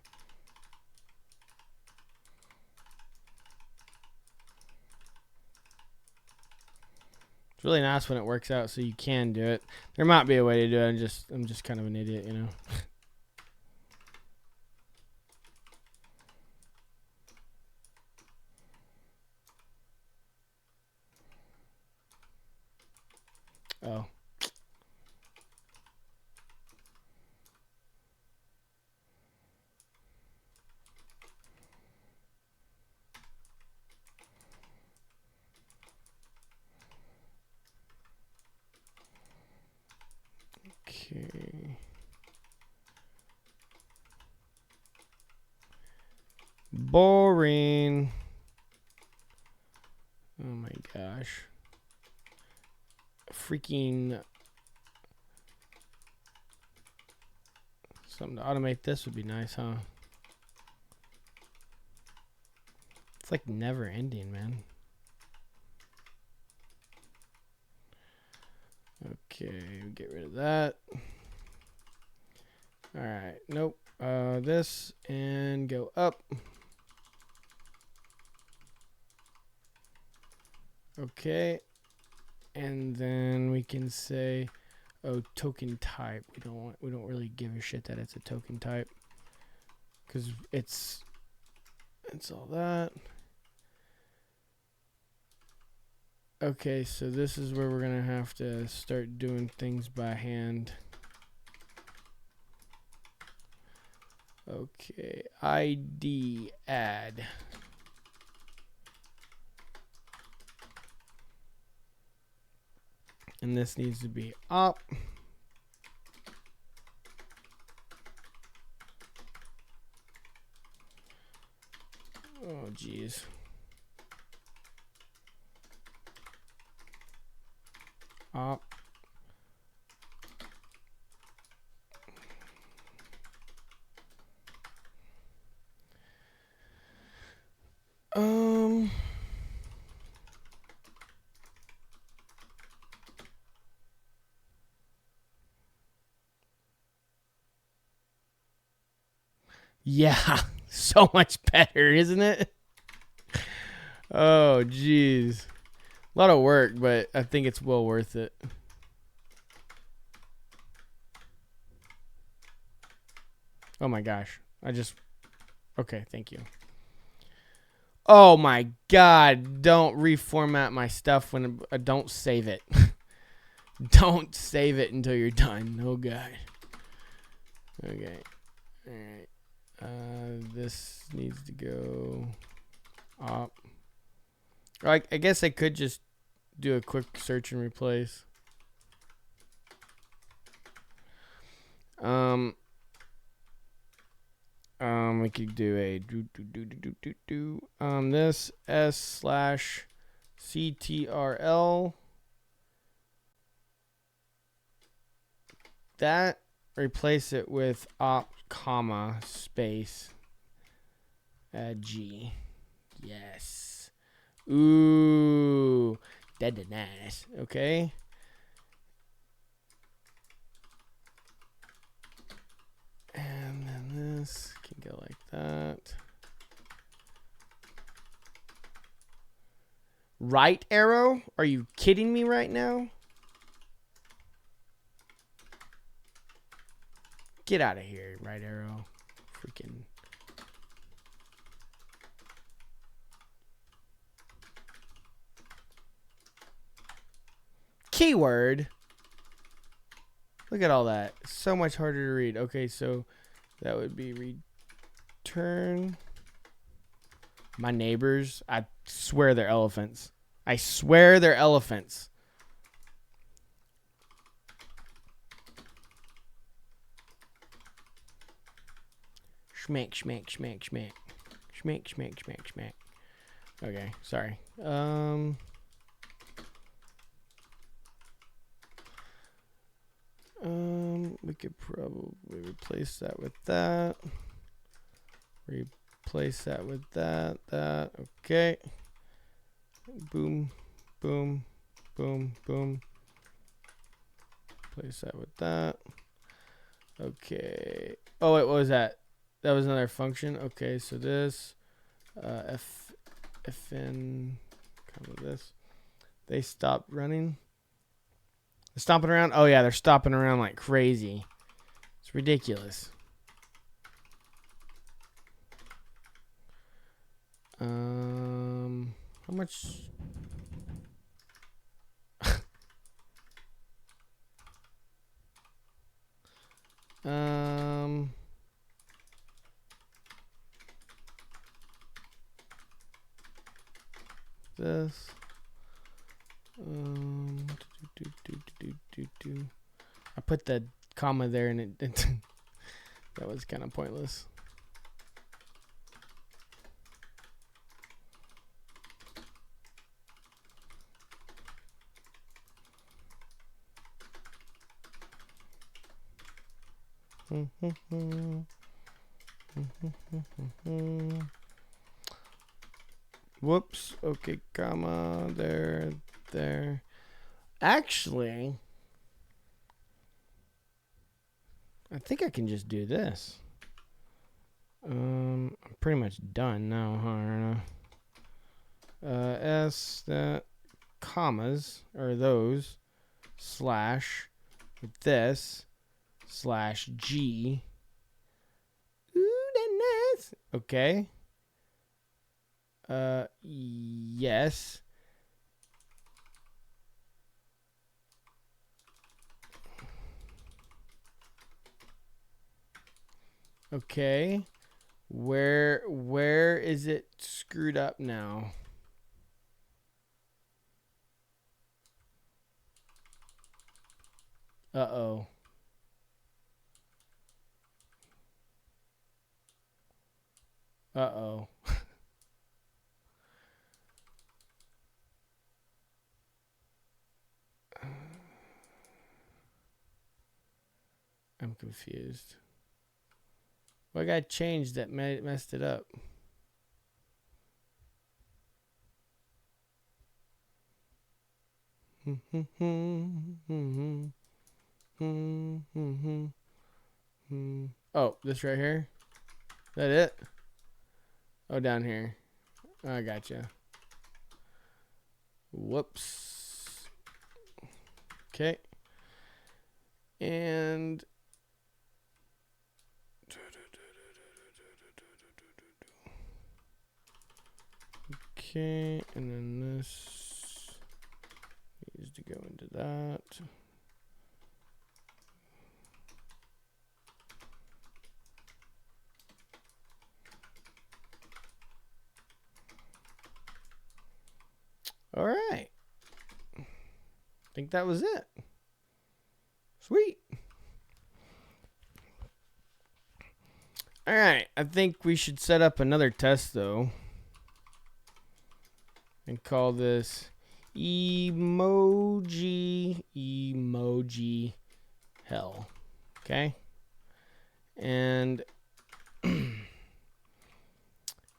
It's really nice when it works out, so you can do it. There might be a way to do it. I'm just kind of an idiot, you know. Oh. Okay. Boring. Oh my gosh. Freaking something to automate this would be nice, huh? It's like never ending, man. Okay, get rid of that. All right, nope. This and go up. Okay, and then we can say, oh, token type. We don't really give a shit that it's a token type, because it's all that. Okay, so this is where we're gonna have to start doing things by hand. Okay, ID add. And this needs to be op. Oh, geez. Op. Yeah, so much better, isn't it? Oh, jeez. A lot of work, but I think it's well worth it. Oh my gosh. Okay, thank you. Oh my God. Don't reformat my stuff when don't save it. Don't save it until you're done. Oh God. Okay. All right. This needs to go up. I guess I could just do a quick search and replace. We could do a this s/ctrl. That, replace it with op comma space G. Yes. Ooh, that's nice. Okay. And then this can go like that. Right arrow? Are you kidding me right now? Get out of here, right arrow. Freaking. Keyword. Look at all that. So much harder to read. Okay, so that would be return. My neighbors, I swear they're elephants. I swear they're elephants. Schmack, schmack, schmack, schmack. Schmack, schmack, schmack, schmack. Okay, sorry. We could probably replace that with that. Replace that with that. Okay. Boom, boom, boom, boom. Replace that with that. Okay. Oh wait, what was that? That was another function. Okay, so this fn kind of this. They stopped running. They're stomping around. Oh yeah, they're stomping around like crazy. It's ridiculous. How much? This. I put the comma there and it that was kind of pointless. Whoops. Okay, comma there. Actually, I think I can just do this. I'm pretty much done now, huh? S that commas or those slash with this slash G. Ooh, nice. Okay. Yes. Okay. Where is it screwed up now? Uh-oh. Uh-oh. I'm confused. What got changed that messed it up? Oh, this right here? Is that it? Oh, down here. Oh, I gotcha. Whoops. Okay. And okay, and then this needs to go into that. All right. I think that was it. Sweet. All right. I think we should set up another test, though, and call this emoji hell. Okay? And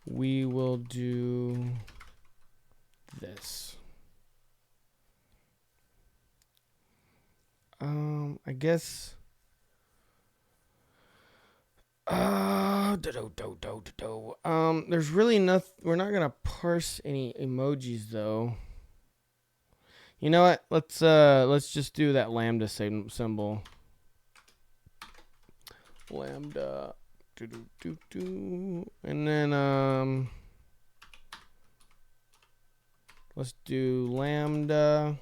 we will do this. I guess. There's really nothing. We're not gonna parse any emojis though. You know what? Let's just do that lambda symbol. Lambda. And then let's do lambda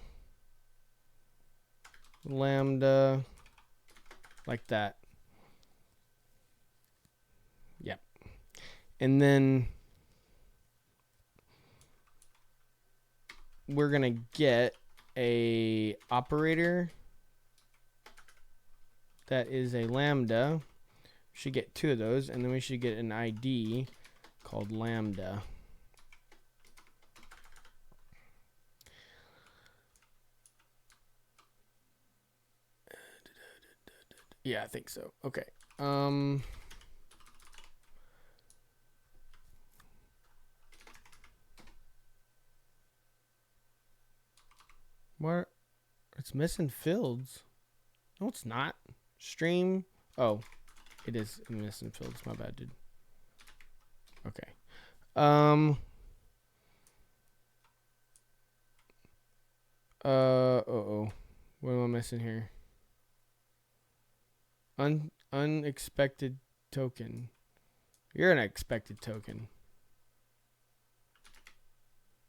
like that. Yep. And then we're gonna get a operator that is a lambda. We should get 2 of those, and then we should get an ID called lambda. Yeah, I think so. Okay. What? It's missing fields. No, it's not. Stream Oh, it is missing fields. My bad, dude. Okay. Uh-oh. What am I missing here? Unexpected token. You're an expected token.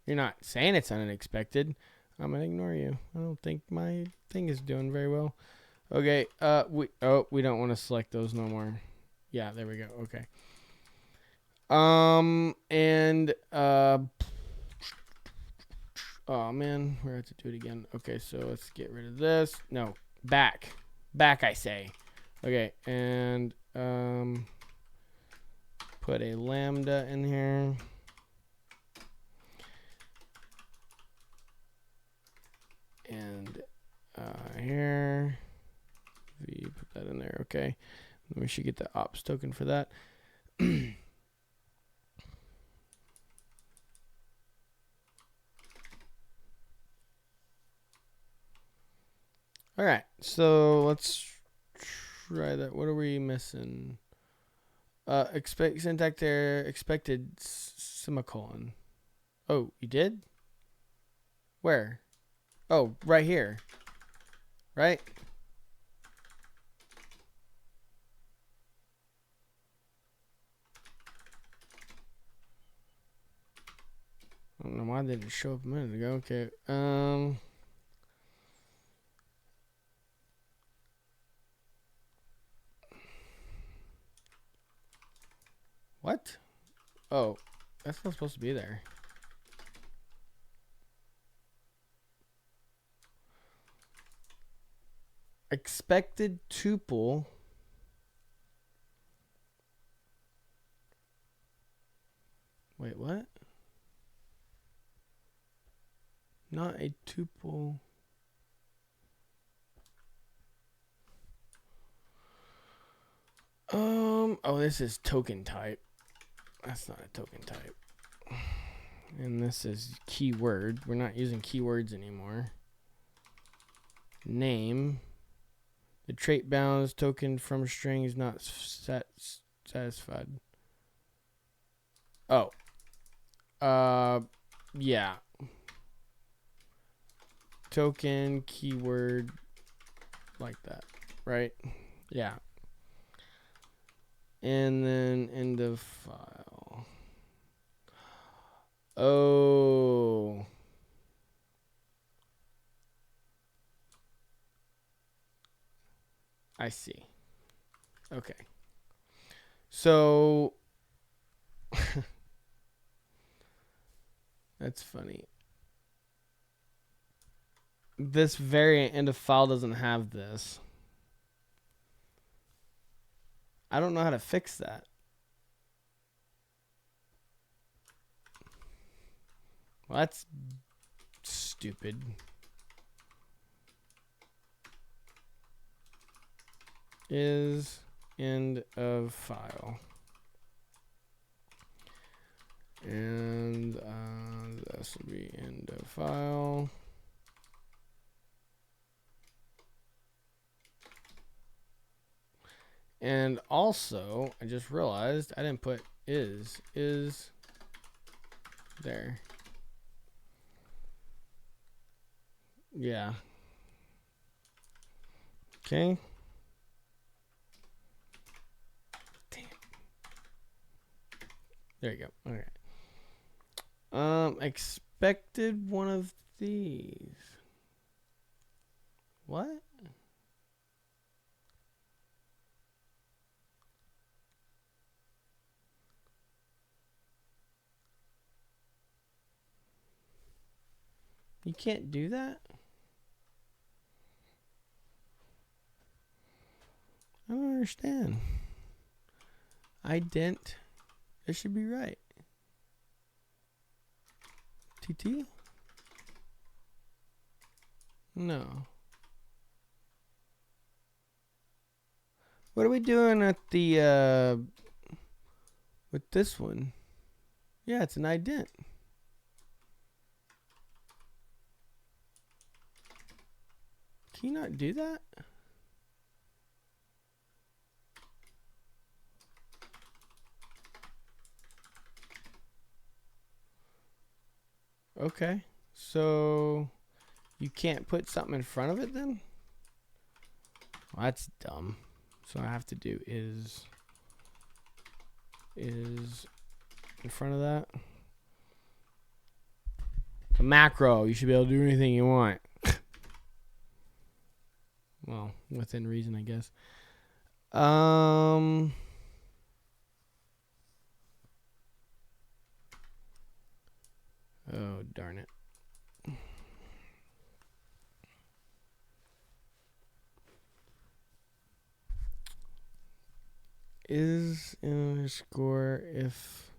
You're not saying it's unexpected. I'm gonna ignore you. I don't think my thing is doing very well. Okay. We don't want to select those no more. Yeah, there we go. Okay. And oh man, we're gonna have to do it again. Okay, so let's get rid of this. No, back, I say. Okay, and put a lambda in here. And here, we put that in there. Okay, then we should get the ops token for that. All right, so let's try that. What are we missing? Expect syntax there. Expected semicolon. Oh, you did? Where? Oh, right here. Right? I don't know why it didn't show up a minute ago. Okay. What? Oh, that's not supposed to be there. Expected tuple. Wait, what? Not a tuple. Oh, this is token type. That's not a token type. And this is keyword. We're not using keywords anymore. Name. The trait bounds token from string is not satisfied. Oh. Yeah. Token, keyword, like that, right? Yeah. And then end of file. Oh. I see. Okay. So that's funny. This variant end of file doesn't have this. I don't know how to fix that. Well, that's stupid. Is end of file. And this will be end of file. And also, I just realized I didn't put is there. Yeah. Okay. Damn. There you go. Okay. Expected one of these. What? You can't do that? I don't understand. Ident. It should be right. TT? No. What are we doing at the with this one? Yeah, it's an ident. Can you not do that? Okay. So you can't put something in front of it then? Well, that's dumb. So I have to do is in front of that. It's a macro. You should be able to do anything you want. Well, within reason, I guess. Oh, darn it. Is underscore if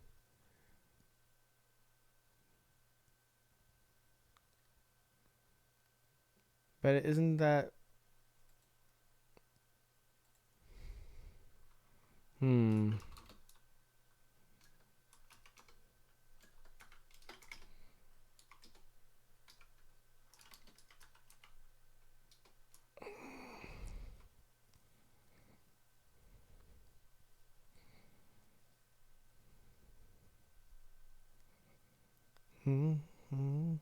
but isn't that hmm hmm hmm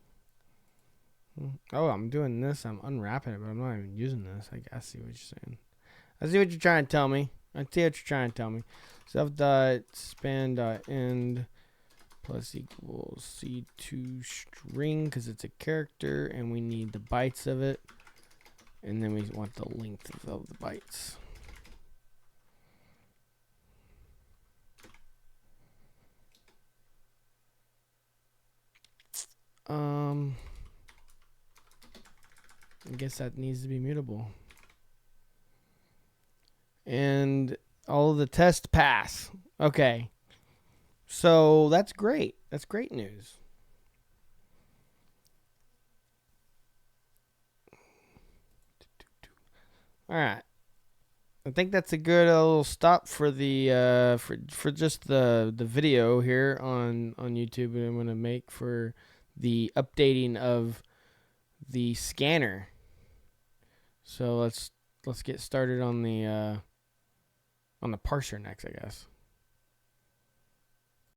hmm. Oh, I'm doing this. I'm unwrapping it, but I'm not even using this. I see what you're saying. I see what you're trying to tell me. I see what you're trying to tell me. Self dot span dot end plus equals c2 string because it's a character and we need the bytes of it, and then we want the length of the bytes. I guess that needs to be mutable. And all of the tests pass. Okay. So that's great. That's great news. All right. I think that's a good little stop for the for just the video here on YouTube that I'm gonna make for the updating of the scanner. So let's get started on the parser next, I guess.